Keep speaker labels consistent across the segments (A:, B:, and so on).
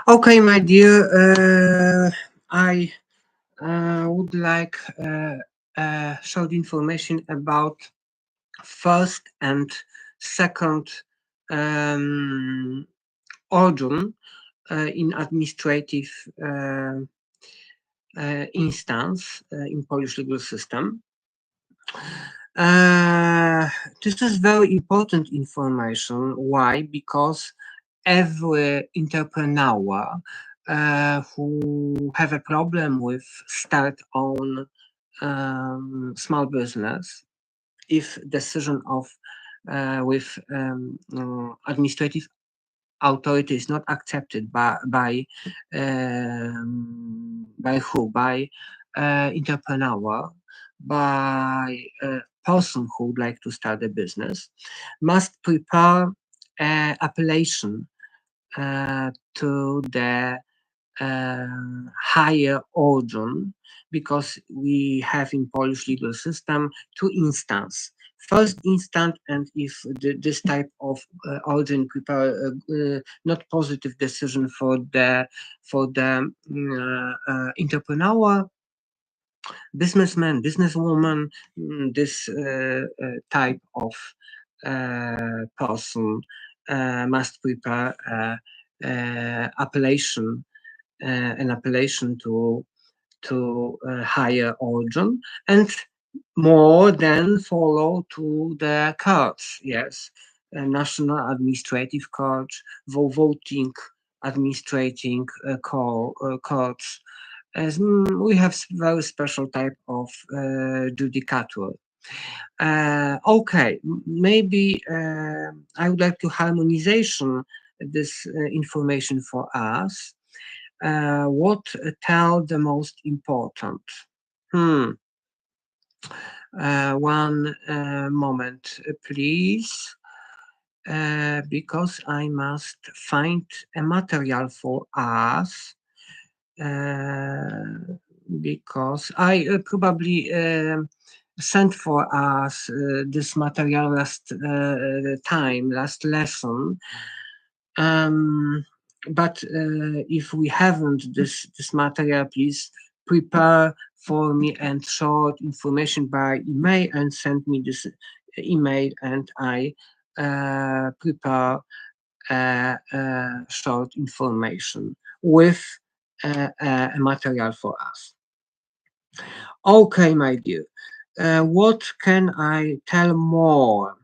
A: Okay, my dear, I would like short information about first and second um, organ in administrative instance in Polish legal system. Uh, this is very important information. Why? Because every entrepreneur who have a problem with start on small business, if decision of with administrative authority is not accepted by who by entrepreneur, by a person who would like to start a business, must prepare appellation to the higher organ, because we have in Polish legal system two instances. First instance, and if this type of organ prepare not positive decision for the entrepreneur, businessman, businesswoman, this type of person must prepare appellation, an appellation to higher organ, and more than follow to the courts. Yes, national administrative courts, voting administrating courts. As we have very special type of judicature. Okay, maybe I would like to harmonization this information for us. What tell the most important? Hmm. One moment, please, because I must find a material for us. Because I probably sent for us this material last time, last lesson. Um, but if we haven't this material, please prepare for me and short information by email and send me this email, and I prepare short information with a material for us. Okay, my dear. What can I tell more?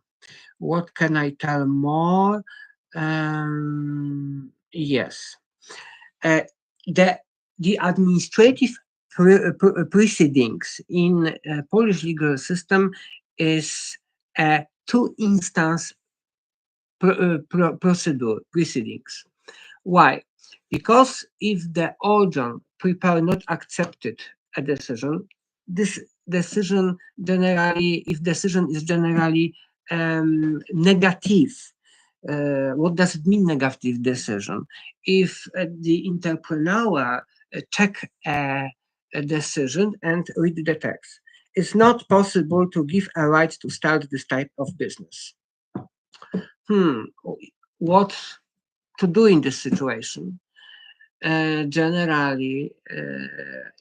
A: What can I tell more? Yes. Uh, the the administrative proceedings in Polish legal system is a two-instance procedure proceedings. Why? Because if the organ prepare not accepted a decision, this decision generally, if decision is generally negative, what does it mean, negative decision? If the entrepreneur check a decision and read the text, it's not possible to give a right to start this type of business. Hmm, what to do in this situation? Generally,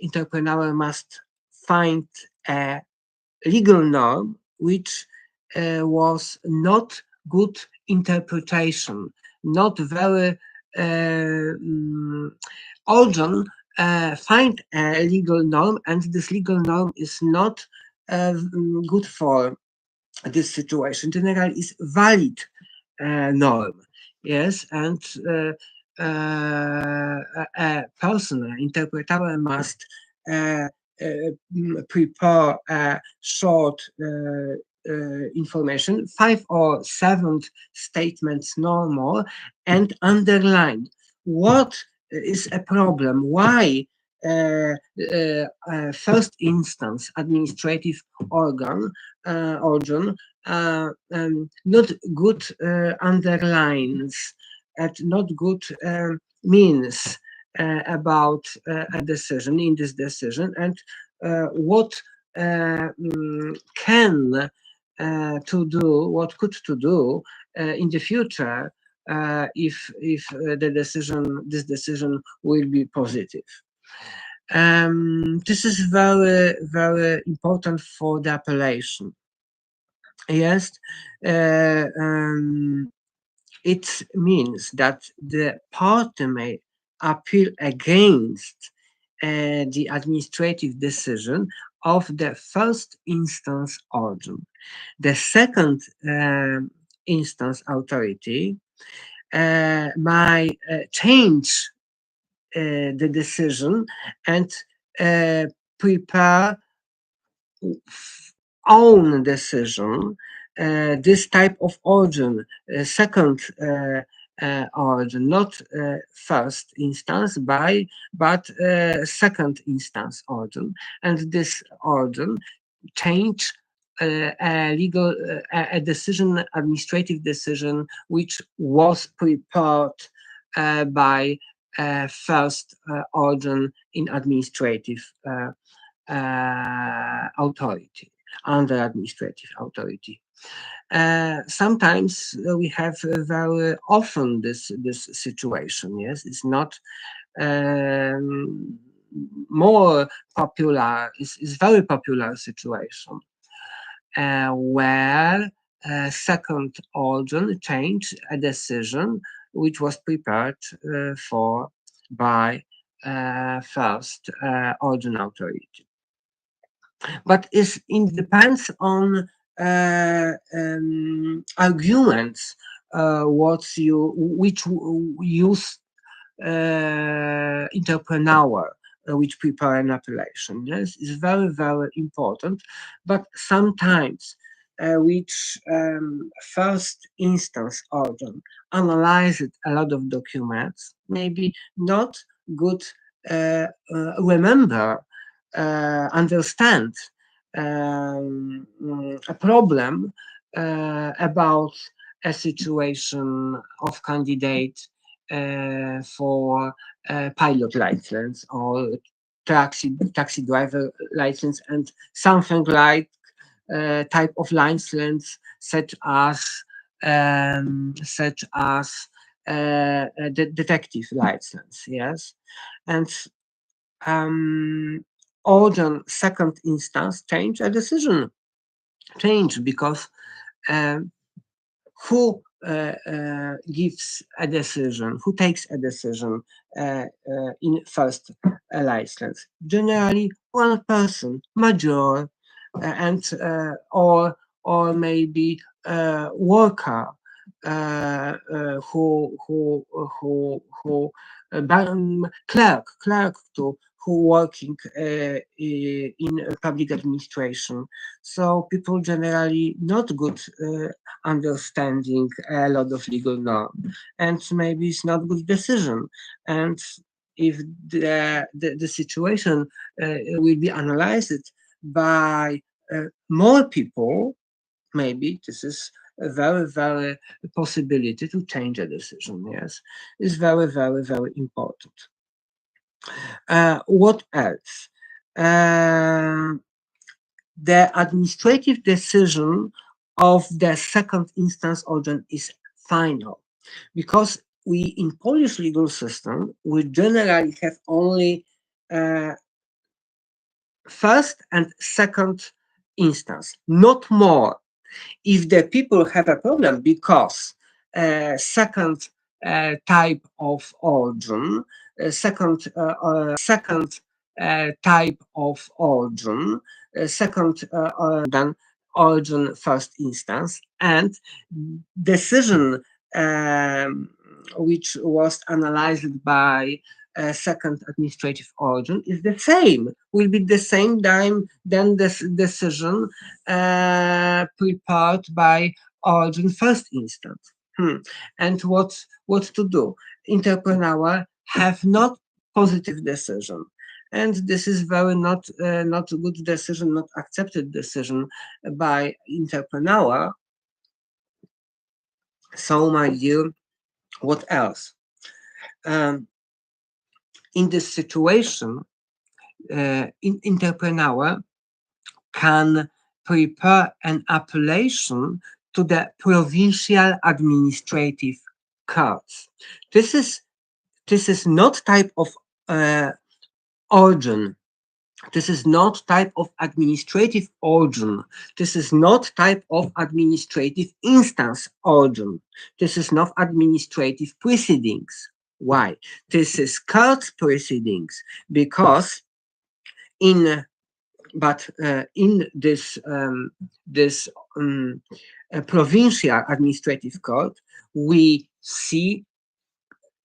A: entrepreneur must find a legal norm which was not good interpretation, not very urgent. Find a legal norm, and this legal norm is not good for this situation. Generally, is valid norm. Yes, and a person, an interpreter must uh, prepare a short information, 5 or 7 statements no more, and underline what is a problem, why first instance administrative organ not good underlines and not good means about a decision in this decision, and what can to do, what could to do in the future if this decision will be positive. This is very important for the appellation. Yes, it means that the party may appeal against the administrative decision of the first instance organ. The second instance authority might change the decision and prepare own decision. This type of origin, second origin, not first instance but second instance origin, and this origin change a legal a decision, administrative decision, which was prepared by first origin in administrative authority, under administrative authority. Sometimes we have very often this situation. Yes, it's not more popular. It's very popular situation where second organ changed a decision which was prepared for by first organ authority. But it depends on arguments which use entrepreneur which prepare an appellation. Yes, is very important. But sometimes which first instance organ analyzed a lot of documents, maybe not good remember understand a problem about a situation of candidate for pilot license or taxi driver license, and something like type of license such as the detective license. Yes, and organ second instance change a decision, change because who gives a decision, who takes a decision in first license? Generally, one person, major, and or maybe worker who clerk to who working in public administration. So people generally not good understanding a lot of legal norm, and maybe it's not good decision. And if the situation will be analyzed by more people, maybe this is a very possibility to change a decision. Yes, is very important. What else? The administrative decision of the second instance organ is final, because we in Polish legal system we generally have only first and second instance, not more. If the people have a problem because second type of organ, second type of organ, second than origin first instance, and decision which was analyzed by second administrative organ is the same, will be the same time than this decision prepared by origin first instance. And what to do? Entrepreneur have not positive decision, and this is very not a good decision, not accepted decision by entrepreneur. So my dear, what else? In this situation, entrepreneur can prepare an appellation to the provincial administrative cards. This is not type of organ. This is not type of administrative organ. This is not type of administrative instance organ. This is not administrative proceedings. Why? This is court proceedings because in in this provincial administrative court we see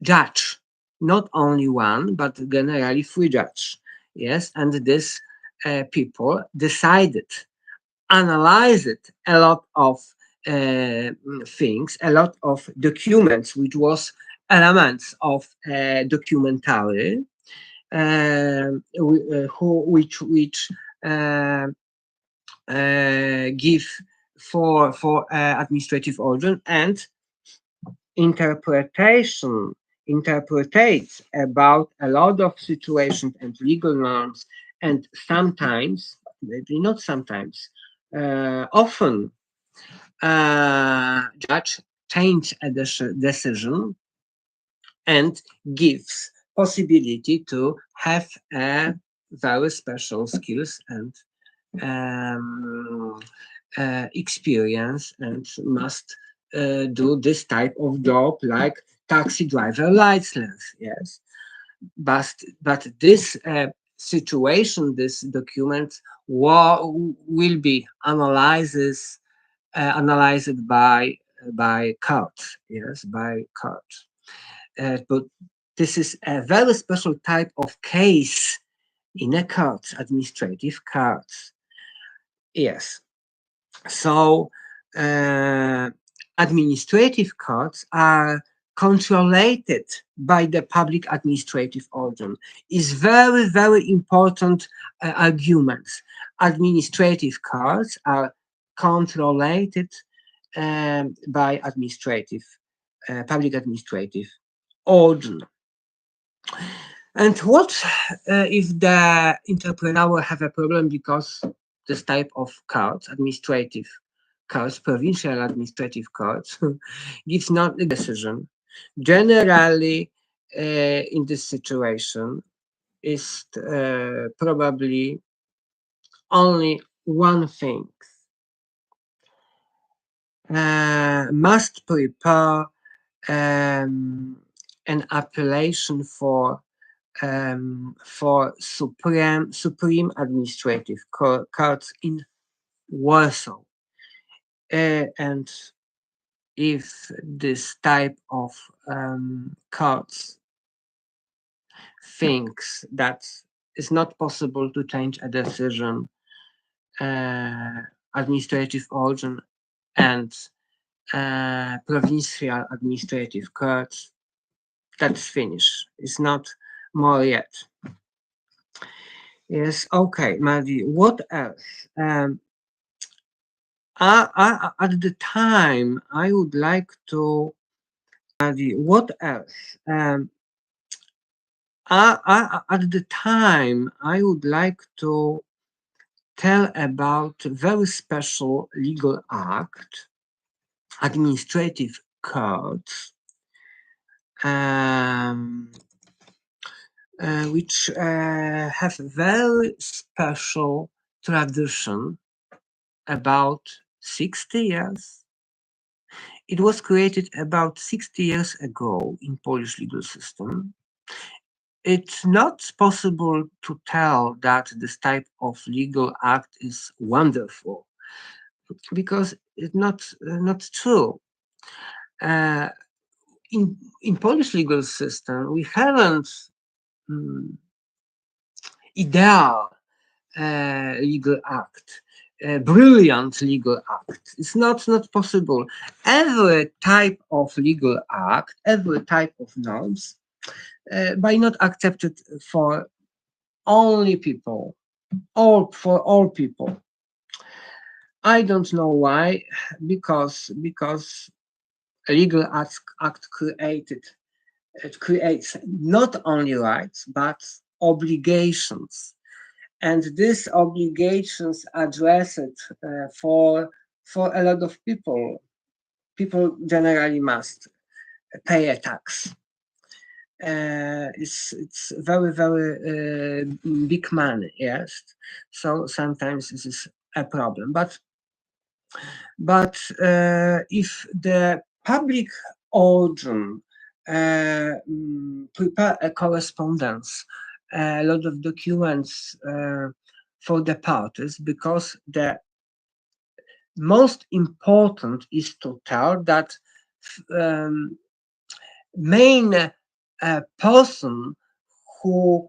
A: judge, not only one, but generally three judge. Yes, and this people decided, analyzed a lot of things, a lot of documents, which was elements of documentary, which uh, give for administrative organ and interpretation interpretates about a lot of situations and legal norms, and sometimes, maybe not sometimes, often judge change a decision and gives possibility to have a very special skills and um, experience and must do this type of job like taxi driver license. Yes, but this situation, this document will be analyzed by court. Yes, by court. But this is a very special type of case in a court, administrative court. Yes. So administrative courts are controlled by the public administrative organ. Is very important arguments. Administrative courts are controlled by public administrative organ. And what if the entrepreneur have a problem because this type of courts, administrative courts, provincial administrative courts, gives not a decision? Generally, in this situation, is probably only one thing: must prepare an appellation for Supreme Administrative Court in Warsaw. And if this type of courts thinks that it's not possible to change a decision, administrative organ and provincial administrative courts, that's finished. It's not more yet. Yes, okay, Madi, what else? At the time, I would like to, Madi, what else? At the time, I would like to tell about a very special legal act, administrative courts, which have very special tradition about 60 years. It was created about 60 years ago in Polish legal system. It's not possible to tell that this type of legal act is wonderful because it's not true. Uh, in Polish legal system, we haven't ideal legal act, brilliant legal act. It's not possible. Every type of legal act, every type of norms, by not accepted for only people, all for all people. I don't know why, because a legal act created it creates not only rights but obligations, and these obligations addressed for a lot of people. People generally must pay a tax. It's very big money, yes. So sometimes this is a problem. But if the public organ prepare a correspondence, a lot of documents for the parties, because the most important is to tell that um, main person who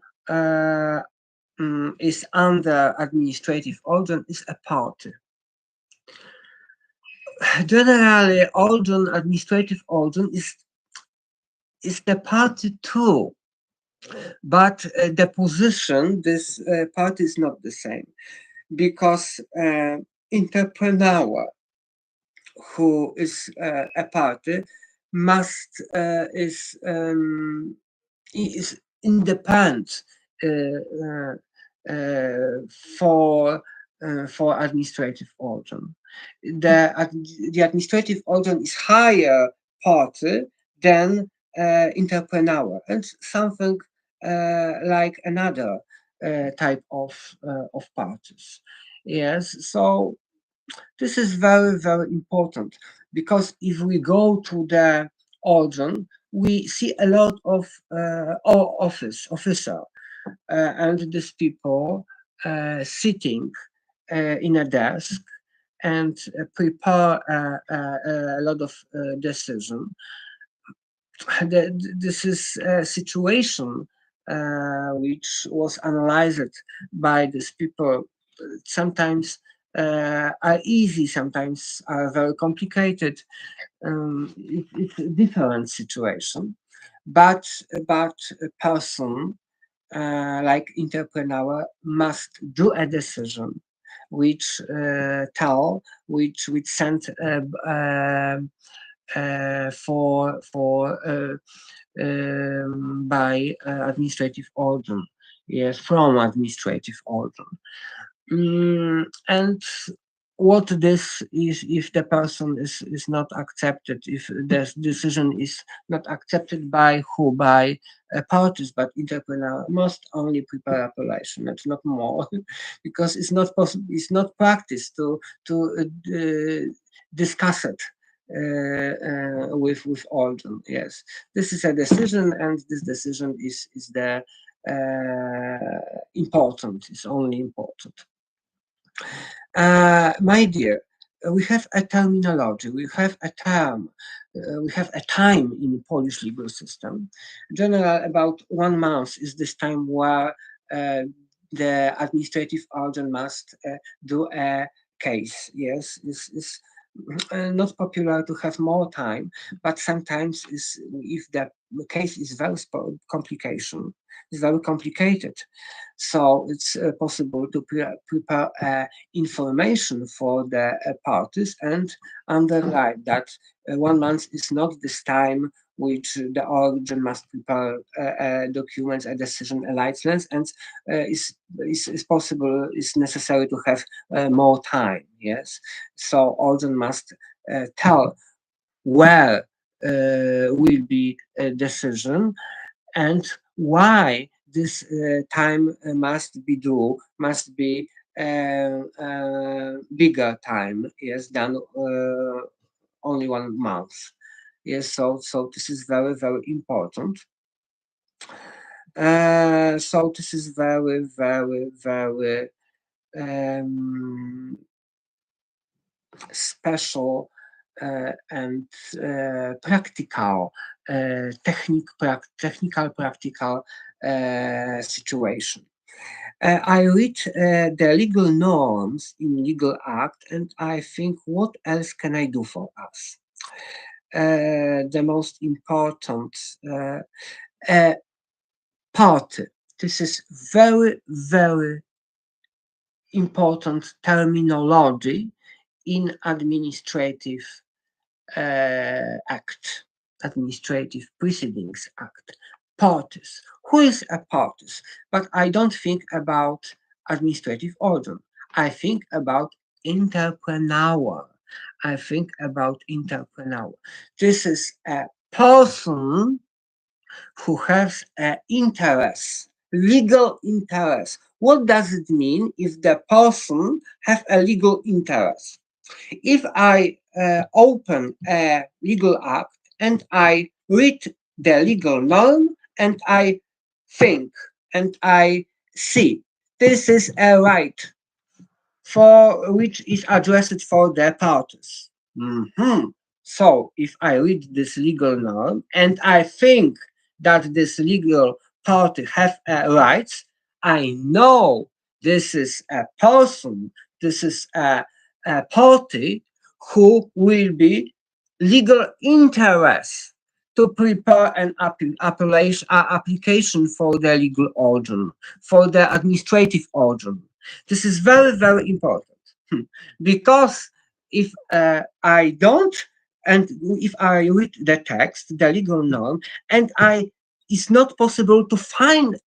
A: is under administrative organ is a party. Generally, organ, administrative organ is the party too, but the position, this party is not the same, because entrepreneur who is a party must is independent uh, uh, uh, for for administrative organ. The administrative organ is higher party than entrepreneur, and something like another type of parties. Yes, so this is very important, because if we go to the organ, we see a lot of officer, and these people sitting in a desk and prepare a lot of decision. This is a situation which was analyzed by these people. Sometimes are easy, sometimes are very complicated. It's a different situation, but a person like entrepreneur must do a decision which which sent by administrative organ. Yes, from administrative organ. And what this is, if the person is not accepted, if the decision is not accepted by who, by parties, but entrepreneur must only prepare appellation, and not more, because it's not possible, it's not practice to discuss it with organ. Yes, this is a decision, and this decision is the important, is only important. My dear, we have a terminology, we have a term, we have a time in Polish legal system. Generally, about 1 month is this time where the administrative organ must do a case. Yes, is not popular to have more time, but sometimes is if the case is very complication, is very complicated, so it's possible to prepare information for the parties and underline that 1 month is not this time which the organ must prepare documents, a decision, a license, and is possible, is necessary to have more time. Yes, so organ must tell where will be a decision, and why this time must be bigger time, yes, than only 1 month. Yes, so this is very important. So this is very special and practical, technical practical situation. I read the legal norms in legal act, and I think, what else can I do for us? The most important part. This is very important terminology in administrative act, administrative proceedings act. Parties. Who is a parties? But I don't think about administrative organ. I think about entrepreneur. I think about entrepreneur. This is a person who has an interest, legal interest. What does it mean if the person have a legal interest? If I open a legal act and I read the legal norm and I think and I see this is a right for which is addressed for the parties. Mhm. So if I read this legal norm and I think that this legal party have rights, I know this is a person, this is a party who will be legal interest to prepare an application for the legal organ, for the administrative organ. This is very, very important. Because if I don't, and if I read the text, the legal norm, and it's not possible to find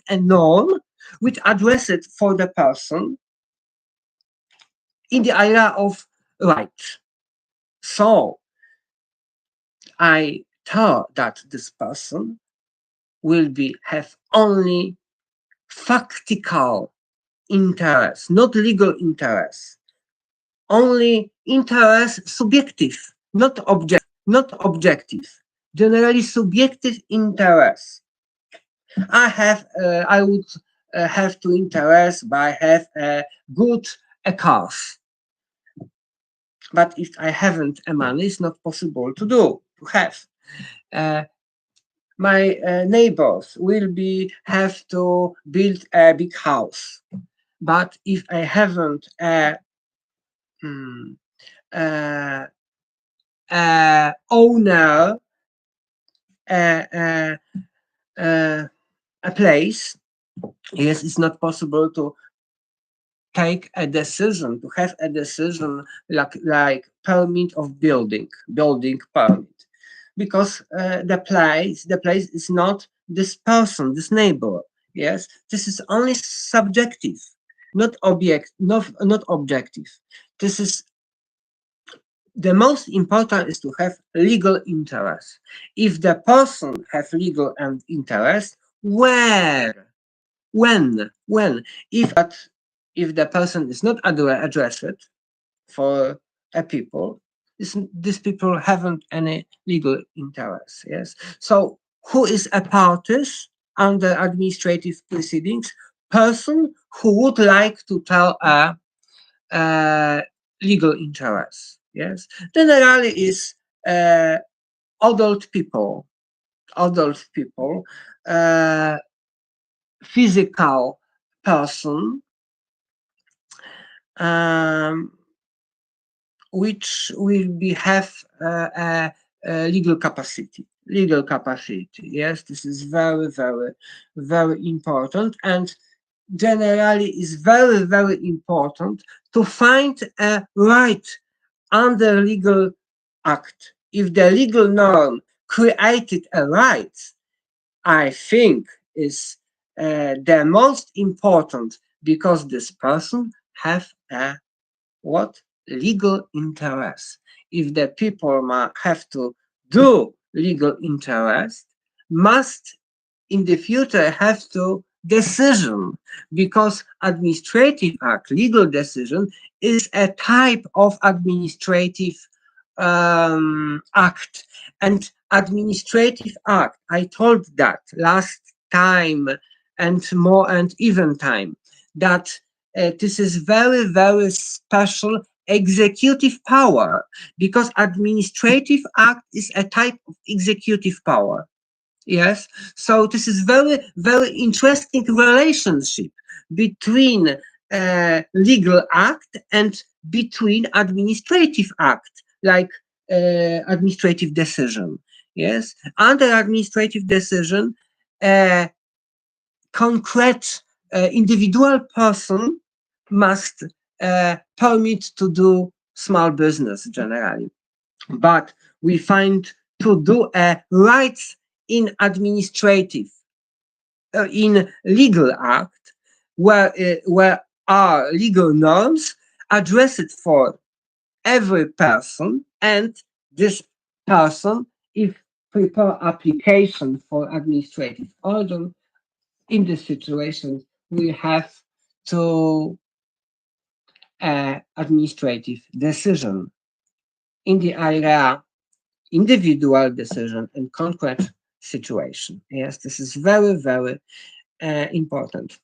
A: a norm which address it for the person in the area of right. So I thought that this person will be have only factical interest, not legal interest. Only interest subjective, not objective. Generally subjective interest. I would have to interest by have a good a cars. But if I haven't a money, it's not possible to do, to have. Uh, my neighbors will be have to build a big house. But if I haven't mm, uh, owner uh, uh, a place, yes, it's not possible to take a decision, to have a decision like permit of building permit, because the place is not this person, this neighbor. Yes, this is only subjective, not objective. This is the most important is to have legal interest. If the person have legal and interest, where, when, if the person is not addressed for a people, these people haven't any legal interest. Yes. So who is a parties under administrative proceedings? Person who would like to tell a legal interest. Yes, generally is uh, adult people, adult people, uh, physical person, um, which will be have a legal capacity. Legal capacity. Yes, this is very, very, very important, and generally is very, very important to find a right under legal act. If the legal norm created a right, I think is the most important, because this person have a what legal interest. If the people have to do legal interest, must in the future have to decision, because administrative act, legal decision, is a type of administrative act. And administrative act, I told that last time and more and even time, that this is very, very special executive power, because administrative act is a type of executive power. Yes. So this is very, very interesting relationship between legal act and between administrative act, like administrative decision. Yes. Under administrative decision, a concrete individual person must permit to do small business generally, but we find to do a rights in administrative, in legal act, where are legal norms addressed for every person, and this person, if prepare application for administrative order. In this situation, we have to administrative decision in the area individual decision and concrete situation. Yes, this is very, very important.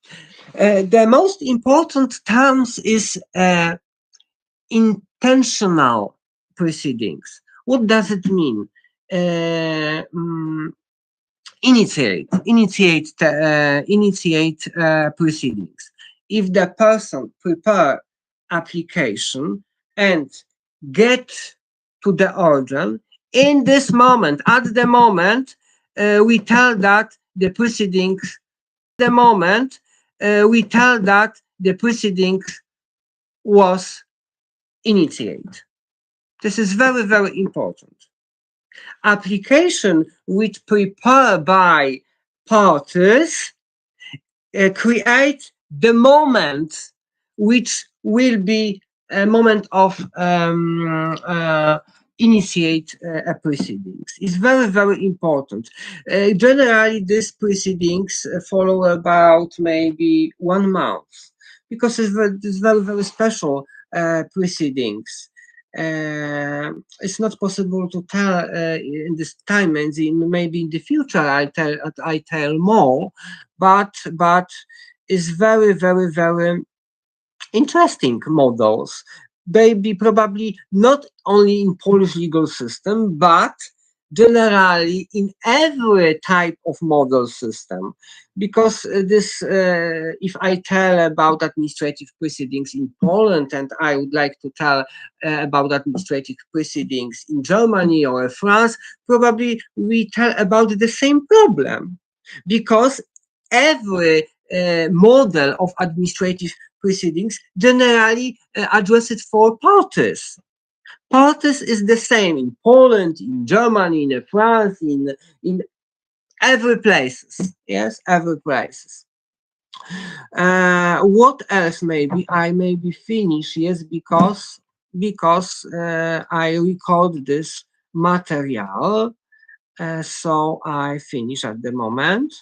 A: The most important terms is intentional proceedings. What does it mean? Uh, mm, initiate proceedings. If the person prepare application and get to the organ, in this moment, at the moment, we tell that the proceedings, the moment, we tell that the proceedings was initiated. This is very, very important. Application which prepared by parties create the moment which will be a moment of initiate a proceedings. It's very, very important. Generally, these proceedings follow about maybe 1 month because it's very, very special proceedings. It's not possible to tell in this time, and maybe in the future I tell more, but it's very, very, very interesting models. Maybe probably not only in Polish legal system, but generally in every type of model system. Because if I tell about administrative proceedings in Poland, and I would like to tell about administrative proceedings in Germany or France, probably we tell about the same problem, because every model of administrative proceedings generally addressed for parties. Parties is the same in Poland, in Germany, in France, in every places. Yes, every places. What else? Maybe I maybe finish. Yes, because I record this material. So I finish at the moment.